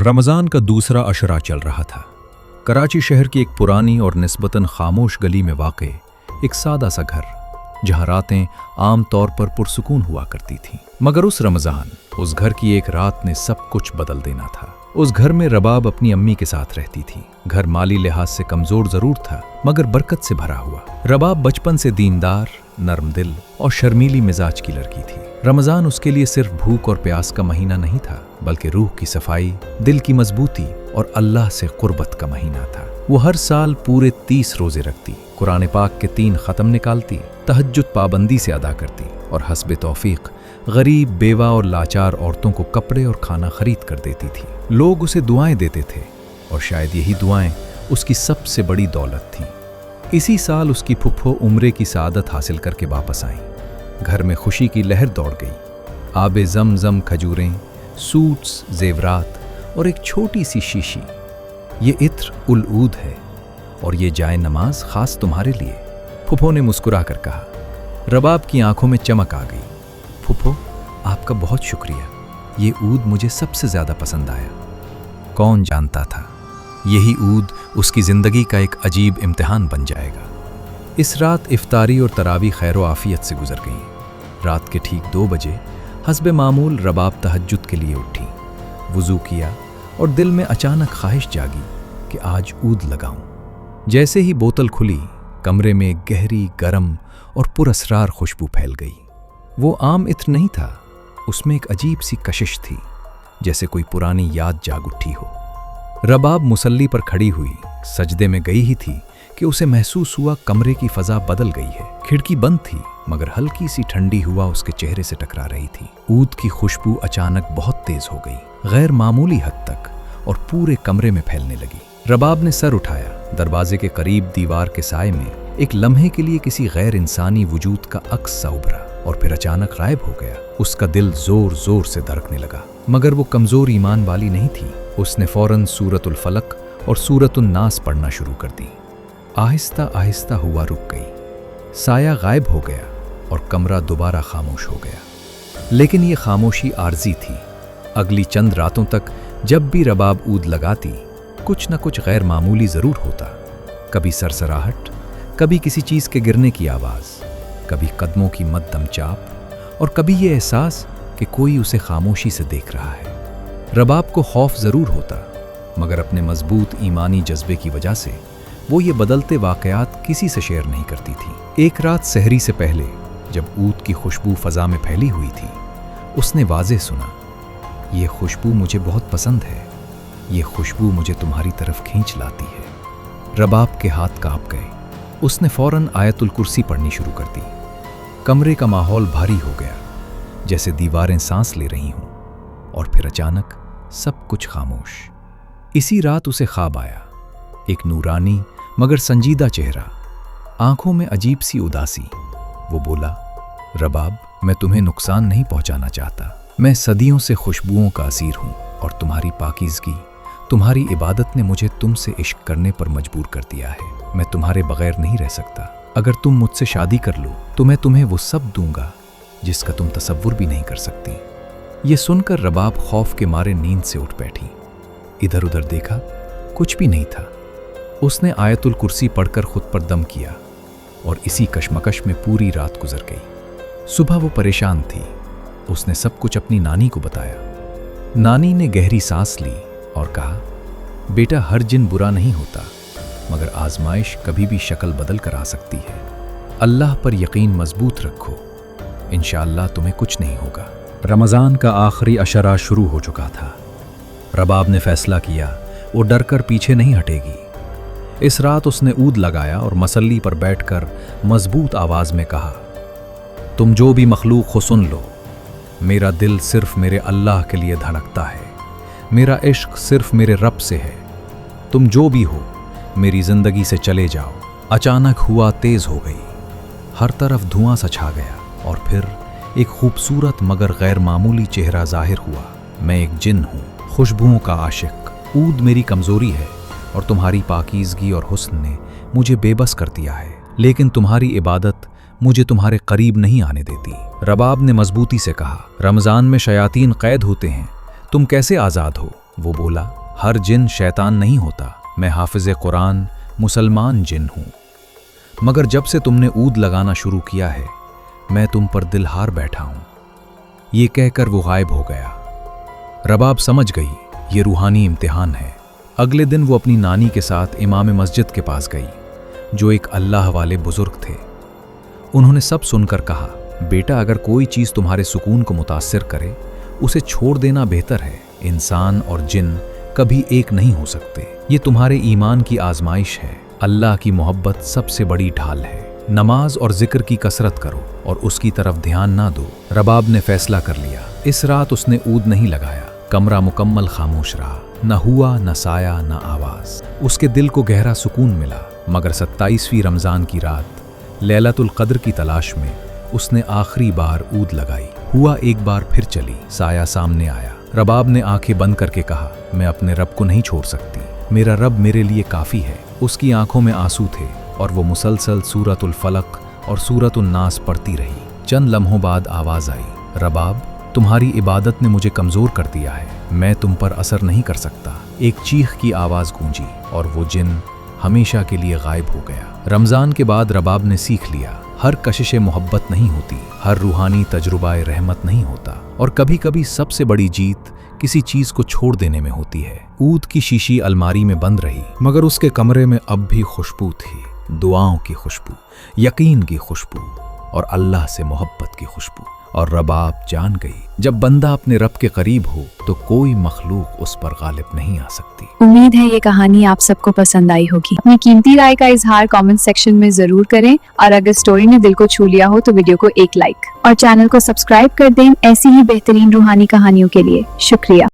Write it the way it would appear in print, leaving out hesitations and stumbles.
रमज़ान का दूसरा अशरा चल रहा था। कराची शहर की एक पुरानी और निस्बतन खामोश गली में वाक़े एक सादा सा घर, जहाँ रातें आम तौर पर पुरसुकून हुआ करती थीं। मगर उस रमज़ान उस घर की एक रात ने सब कुछ बदल देना था। उस घर में रबाब अपनी अम्मी के साथ रहती थी। घर माली लिहाज से कमज़ोर ज़रूर था, मगर बरकत से भरा हुआ। रबाब बचपन से दीनदार, नरम दिल और शर्मीली मिजाज की लड़की थी। रमज़ान उसके लिए सिर्फ भूख और प्यास का महीना नहीं था, बल्कि रूह की सफाई, दिल की मजबूती और अल्लाह से कुर्बत का महीना था। वो हर साल पूरे 30 रोज़े रखती, कुरान पाक के 3 ख़त्म निकालती, तहज्जुद पाबंदी से अदा करती और हस्ब तौफीक गरीब, बेवा और लाचार औरतों को कपड़े और खाना खरीद कर देती थी। लोग उसे दुआएं देते थे और शायद यही दुआएं उसकी सबसे बड़ी दौलत थीं। इसी साल उसकी फुफ्फो उम्रे की सआदत हासिल करके वापस आईं। घर में खुशी की लहर दौड़ गई। आबे ज़मज़म, खजूरें, सूट्स, जेवरात और एक छोटी सी शीशी। ये इत्र उल ऊद है और ये जाए नमाज ख़ास तुम्हारे लिए, फुफ्फो ने मुस्कुरा कर कहा। रबाब की आंखों में चमक आ गई। फुफ्फो, आपका बहुत शुक्रिया। ये ऊद मुझे सबसे ज़्यादा पसंद आया। कौन जानता था यही ऊद उसकी ज़िंदगी का एक अजीब इम्तिहान बन जाएगा। इस रात इफ्तारी और तरावी खैर आफियत से गुजर गई। रात के ठीक 2 बजे हस्ब मामूल रबाब तहज्जुद के लिए उठी। वुज़ू किया और दिल में अचानक ख्वाहिश जागी कि आज ऊद लगाऊं। जैसे ही बोतल खुली, कमरे में एक गहरी, गर्म और पुरअसरार खुशबू फैल गई। वो आम इत्र नहीं था, उसमें एक अजीब सी कशिश थी, जैसे कोई पुरानी याद जाग उठी हो। रबाब मुसल्ली पर खड़ी हुई, सजदे में गई ही थी कि उसे महसूस हुआ कमरे की फ़ज़ा बदल गई है। खिड़की बंद थी, मगर हल्की सी ठंडी हवा उसके चेहरे से टकरा रही थी। ऊद की खुशबू अचानक बहुत तेज हो गई, गैर मामूली हद तक, और पूरे कमरे में फैलने लगी। रबाब ने सर उठाया। दरवाजे के करीब दीवार के साए में एक लम्हे के लिए किसी गैर इंसानी वजूद का अक्स सा उभरा और फिर अचानक गायब हो गया। उसका दिल जोर जोर से धड़कने लगा, मगर वो कमजोर ईमान वाली नहीं थी। उसने फौरन सूरतुल फलक और सूरतुन नास पढ़ना शुरू कर दी। आहिस्ता आहिस्ता हुआ रुक गई, साया गायब हो गया और कमरा दोबारा खामोश हो गया। लेकिन ये खामोशी आर्जी थी। अगली चंद रातों तक जब भी रबाब ऊद लगाती, कुछ न कुछ गैर मामूली ज़रूर होता। कभी सरसराहट, कभी किसी चीज़ के गिरने की आवाज़, कभी कदमों की मद्दम चाप, और कभी ये एहसास कि कोई उसे खामोशी से देख रहा है। रबाब को खौफ ज़रूर होता, मगर अपने मजबूत ईमानी जज्बे की वजह से वो ये बदलते वाक़यात किसी से शेयर नहीं करती थी। एक रात सहरी से पहले जब ऊद की खुशबू फ़ज़ा में फैली हुई थी, उसने वाज़े सुना, ये खुशबू मुझे बहुत पसंद है, ये खुशबू मुझे तुम्हारी तरफ खींच लाती है। रबाब के हाथ काँप गए। उसने फ़ौरन आयतुल कुर्सी पढ़नी शुरू कर दी। कमरे का माहौल भारी हो गया, जैसे दीवारें सांस ले रही हों, और फिर अचानक सब कुछ खामोश। इसी रात उसे ख्वाब आया, एक नूरानी मगर संजीदा चेहरा, आंखों में अजीब सी उदासी। वो बोला, रबाब, मैं तुम्हें नुकसान नहीं पहुंचाना चाहता। मैं सदियों से खुशबुओं का असीर हूं और तुम्हारी पाकीज़गी, तुम्हारी इबादत ने मुझे तुमसे इश्क करने पर मजबूर कर दिया है। मैं तुम्हारे बगैर नहीं रह सकता। अगर तुम मुझसे शादी कर लो तो मैं तुम्हें वो सब दूंगा जिसका तुम तसव्वुर भी नहीं कर सकती। ये सुनकर रबाब खौफ के मारे नींद से उठ बैठी। इधर उधर देखा, कुछ भी नहीं था। उसने आयतुल कुर्सी पढ़कर खुद पर दम किया और इसी कशमकश में पूरी रात गुजर गई। सुबह वो परेशान थी। उसने सब कुछ अपनी नानी को बताया। नानी ने गहरी सांस ली और कहा, बेटा, हर जिन बुरा नहीं होता, मगर आजमाइश कभी भी शक्ल बदल कर आ सकती है। अल्लाह पर यकीन मजबूत रखो, इंशाअल्लाह तुम्हें कुछ नहीं होगा। रमज़ान का आखिरी अशरा शुरू हो चुका था। रबाब ने फैसला किया वो डर कर पीछे नहीं हटेगी। इस रात उसने ऊद लगाया और मसल्ली पर बैठकर मजबूत आवाज़ में कहा, तुम जो भी मखलूक हो सुन लो, मेरा दिल सिर्फ मेरे अल्लाह के लिए धड़कता है। मेरा इश्क सिर्फ मेरे रब से है। तुम जो भी हो, मेरी जिंदगी से चले जाओ। अचानक हुआ तेज हो गई, हर तरफ धुआं सा छा गया और फिर एक खूबसूरत मगर गैर मामूली चेहरा जाहिर हुआ। मैं एक जिन हूँ, खुशबुओं का आशिक। ऊद मेरी कमजोरी है और तुम्हारी पाकीज़गी और हुस्न ने मुझे बेबस कर दिया है, लेकिन तुम्हारी इबादत मुझे तुम्हारे करीब नहीं आने देती। रबाब ने मजबूती से कहा, रमज़ान में शयातीन कैद होते हैं, तुम कैसे आज़ाद हो? वो बोला, हर जिन शैतान नहीं होता, मैं हाफिज कुरान मुसलमान जिन हूँ, मगर जब से तुमने ऊद लगाना शुरू किया है मैं तुम पर दिल हार बैठा हूँ। ये कहकर वो गायब हो गया। रबाब समझ गई ये रूहानी इम्तिहान है। अगले दिन वो अपनी नानी के साथ इमाम मस्जिद के पास गई, जो एक अल्लाह वाले बुजुर्ग थे। उन्होंने सब सुनकर कहा, बेटा अगर कोई चीज़ तुम्हारे सुकून को मुतासिर करे उसे छोड़ देना बेहतर है। इंसान और जिन कभी एक नहीं हो सकते। ये तुम्हारे ईमान की आजमाइश है। अल्लाह की मोहब्बत सबसे बड़ी ढाल है। नमाज और जिक्र की कसरत करो और उसकी तरफ ध्यान ना दो। रबाब ने फैसला कर लिया। इस रात उसने ऊद नहीं लगाया। कमरा मुकम्मल खामोश रहा, न हुआ न साया न आवाज। उसके दिल को गहरा सुकून मिला। मगर 27वीं रमजान की रात लैलतुल क़द्र की तलाश में उसने आखिरी बार ऊद लगाई। हुआ एक बार फिर चली। साया सामने आया। रबाब ने आंखें बंद करके कहा, मैं अपने रब को नहीं छोड़ सकती। मेरा रब मेरे लिए काफ़ी है। उसकी आंखों में आंसू थे और वो मुसलसल सूरतुल फलक और सूरतुन नास पढ़ती रही। चंद लम्हों बाद आवाज़ आई, रबाब तुम्हारी इबादत ने मुझे कमज़ोर कर दिया है, मैं तुम पर असर नहीं कर सकता। एक चीख की आवाज़ गूंजी और वो जिन हमेशा के लिए गायब हो गया। रमज़ान के बाद रबाब ने सीख लिया, हर कशिश मोहब्बत नहीं होती, हर रूहानी तजुर्बा रहमत नहीं होता, और कभी कभी सबसे बड़ी जीत किसी चीज को छोड़ देने में होती है। ऊद की शीशी अलमारी में बंद रही, मगर उसके कमरे में अब भी खुशबू थी। दुआओं की खुशबू, यकीन की खुशबू और अल्लाह से मोहब्बत की खुशबू। और रबाब जान गई, जब बंदा अपने रब के करीब हो तो कोई मखलूक उस पर गालिब नहीं आ सकती। उम्मीद है ये कहानी आप सबको पसंद आई होगी। अपनी कीमती राय का इजहार कमेंट सेक्शन में जरूर करें, और अगर स्टोरी ने दिल को छू लिया हो तो वीडियो को एक लाइक और चैनल को सब्सक्राइब कर दें ऐसी ही बेहतरीन रूहानी कहानियों के लिए। शुक्रिया।